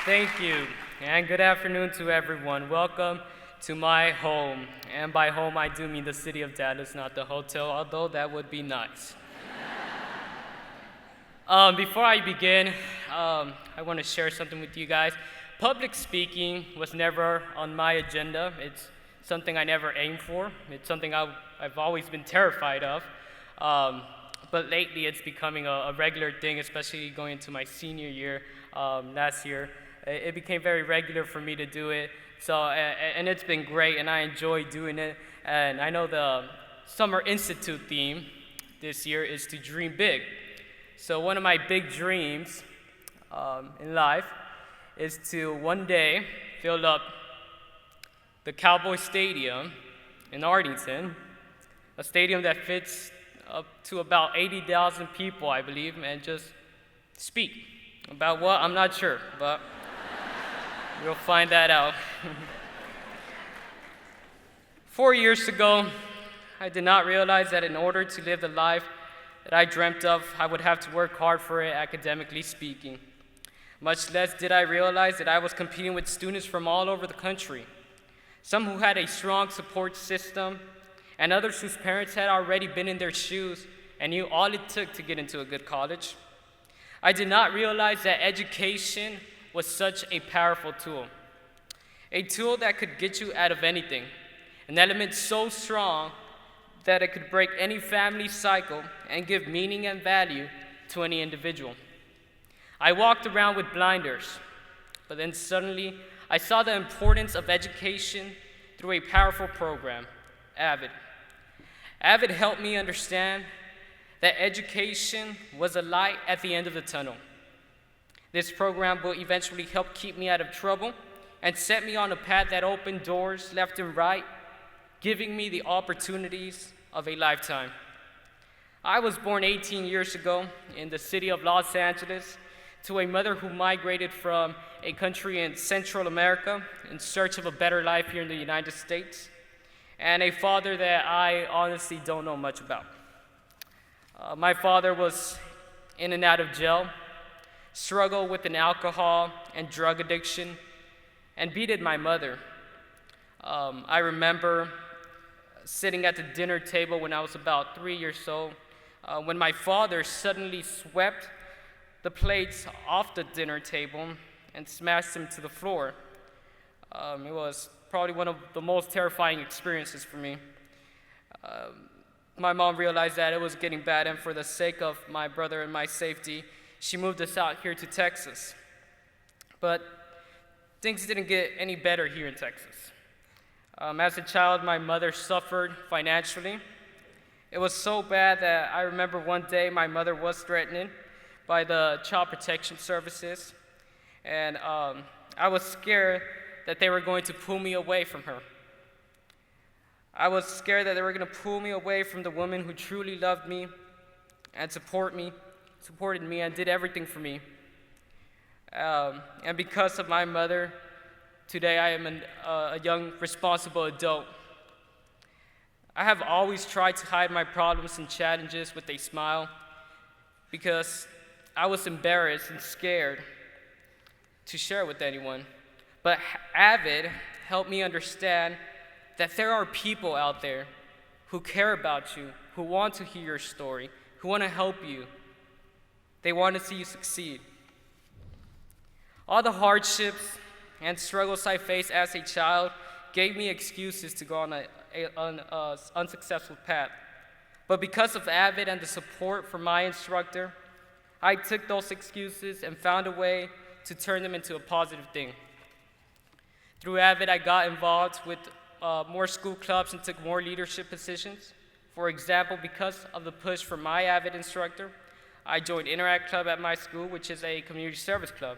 Thank you, and good afternoon to everyone. Welcome to my home. And by home, I do mean the city of Dallas, not the hotel, although that would be nice. Before I begin, I want to share something with you guys. Public speaking was never on my agenda. It's something I never aimed for. It's something I've always been terrified of. But lately, it's becoming a regular thing, especially going into my senior year last year. It became very regular for me to do it. So, and it's been great, and I enjoy doing it. And I know the Summer Institute theme this year is to dream big. So one of my big dreams in life is to one day fill up the Cowboy Stadium in Arlington, a stadium that fits up to about 80,000 people, I believe, and just speak. About what? I'm not sure, but you'll find that out. 4 years ago, I did not realize that in order to live the life that I dreamt of, I would have to work hard for it, academically speaking. Much less did I realize that I was competing with students from all over the country, some who had a strong support system, and others whose parents had already been in their shoes and knew all it took to get into a good college. I did not realize that education was such a powerful tool, a tool that could get you out of anything, an element so strong that it could break any family cycle and give meaning and value to any individual. I walked around with blinders, but then suddenly I saw the importance of education through a powerful program, AVID. AVID helped me understand that education was a light at the end of the tunnel. This program will eventually help keep me out of trouble and set me on a path that opened doors left and right, giving me the opportunities of a lifetime. I was born 18 years ago in the city of Los Angeles to a mother who migrated from a country in Central America in search of a better life here in the United States, and a father that I honestly don't know much about. My father was in and out of jail, struggled with an alcohol and drug addiction, and beated my mother. I remember sitting at the dinner table when I was about 3 years old, when my father suddenly swept the plates off the dinner table and smashed them to the floor. It was probably one of the most terrifying experiences for me. My mom realized that it was getting bad, and for the sake of my brother and my safety, she moved us out here to Texas. But things didn't get any better here in Texas. As a child, my mother suffered financially. It was so bad that I remember one day my mother was threatened by the Child Protection Services, and I was scared that they were going to pull me away from her. I was scared that they were going to pull me away from the woman who truly loved me and supported me and did everything for me. And because of my mother, today I am a young, responsible adult. I have always tried to hide my problems and challenges with a smile because I was embarrassed and scared to share with anyone. But AVID helped me understand that there are people out there who care about you, who want to hear your story, who want to help you. They want to see you succeed. All the hardships and struggles I faced as a child gave me excuses to go on an unsuccessful path. But because of AVID and the support from my instructor, I took those excuses and found a way to turn them into a positive thing. Through AVID, I got involved with more school clubs and took more leadership positions. For example, because of the push from my AVID instructor, I joined Interact Club at my school, which is a community service club.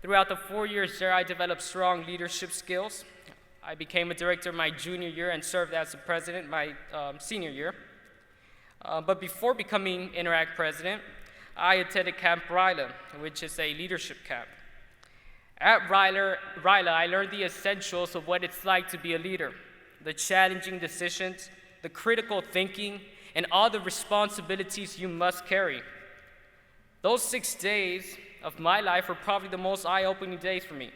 Throughout the 4 years there, I developed strong leadership skills. I became a director my junior year and served as the president my senior year. But before becoming Interact president, I attended Camp Ryla, which is a leadership camp. At Ryla, I learned the essentials of what it's like to be a leader, the challenging decisions, the critical thinking, and all the responsibilities you must carry. Those 6 days of my life were probably the most eye-opening days for me.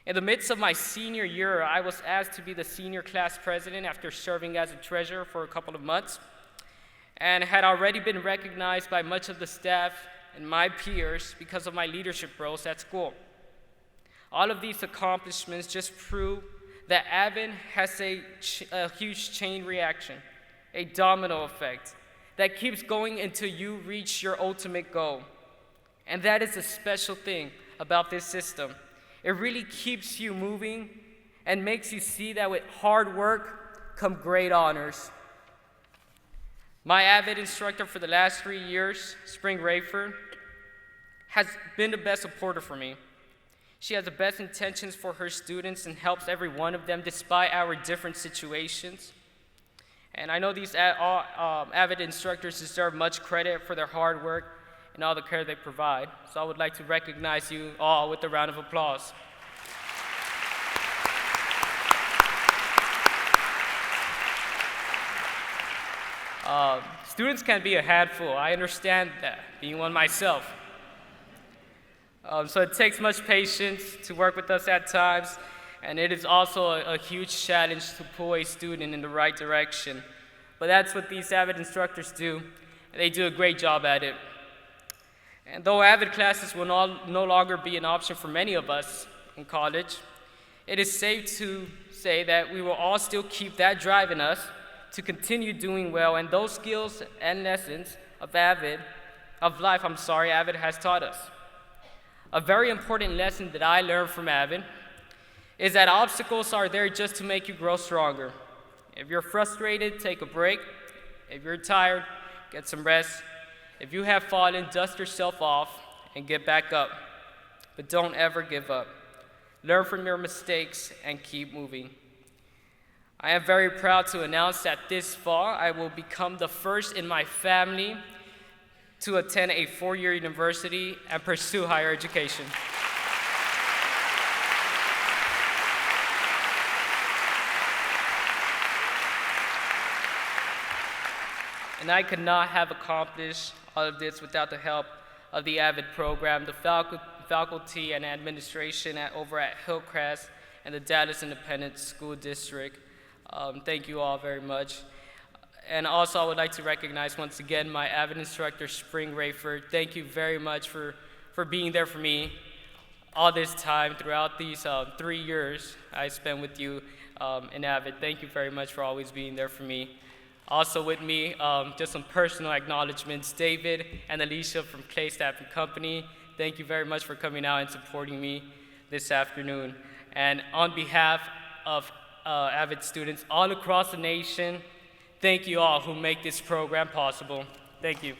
In the midst of my senior year, I was asked to be the senior class president after serving as a treasurer for a couple of months, and had already been recognized by much of the staff and my peers because of my leadership roles at school. All of these accomplishments just prove that AVID has a huge chain reaction, a domino effect, that keeps going until you reach your ultimate goal. And that is a special thing about this system. It really keeps you moving and makes you see that with hard work come great honors. My AVID instructor for the last 3 years, Spring Rayford, has been the best supporter for me. She has the best intentions for her students and helps every one of them despite our different situations. And I know these AVID instructors deserve much credit for their hard work and all the care they provide. So I would like to recognize you all with a round of applause. Students can be a handful. I understand that, being one myself. So it takes much patience to work with us at times, and it is also a huge challenge to pull a student in the right direction. But that's what these AVID instructors do, and they do a great job at it. And though AVID classes will no longer be an option for many of us in college, it is safe to say that we will all still keep that drive in us to continue doing well, and those skills and lessons of AVID has taught us. A very important lesson that I learned from AVID is that obstacles are there just to make you grow stronger. If you're frustrated, take a break. If you're tired, get some rest. If you have fallen, dust yourself off and get back up. But don't ever give up. Learn from your mistakes and keep moving. I am very proud to announce that this fall I will become the first in my family to attend a 4-year university and pursue higher education. And I could not have accomplished all of this without the help of the AVID program, the faculty and administration over at Hillcrest and the Dallas Independent School District. Thank you all very much. And also I would like to recognize once again my AVID instructor, Spring Rayford. Thank you very much for being there for me all this time throughout these 3 years I spent with you in AVID. Thank you very much for always being there for me. Also with me, just some personal acknowledgments, David and Alicia from Clay Staff and Company. Thank you very much for coming out and supporting me this afternoon. And on behalf of AVID students all across the nation, thank you all who make this program possible. Thank you.